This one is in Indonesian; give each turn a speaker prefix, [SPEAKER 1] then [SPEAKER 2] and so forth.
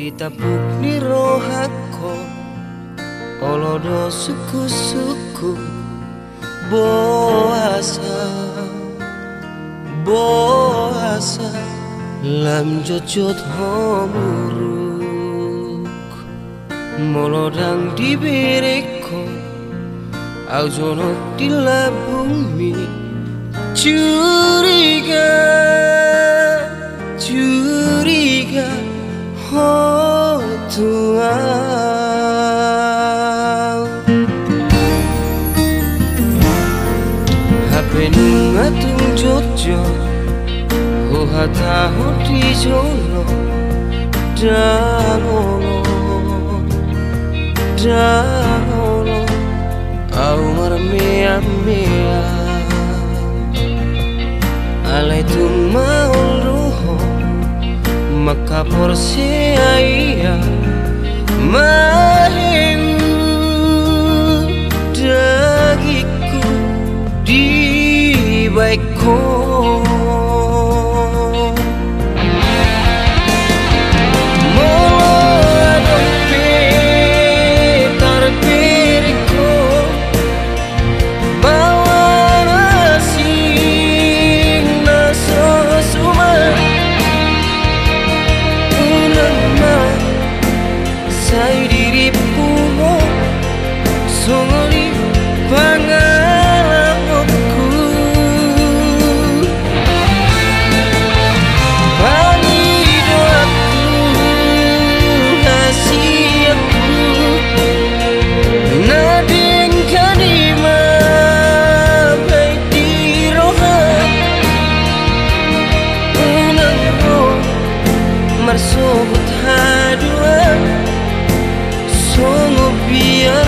[SPEAKER 1] ditapuk ni rohako olodo suku-suku boasa lam jojot homuruk molodang di bereko au jonok di labumi curiga oh Tuhan hape ngatung jojo oh hata hoti jolo danolo au marmea alai tu mauluho maka porsi ayah mahiu dagiku di baikku marsobut hadua songo biar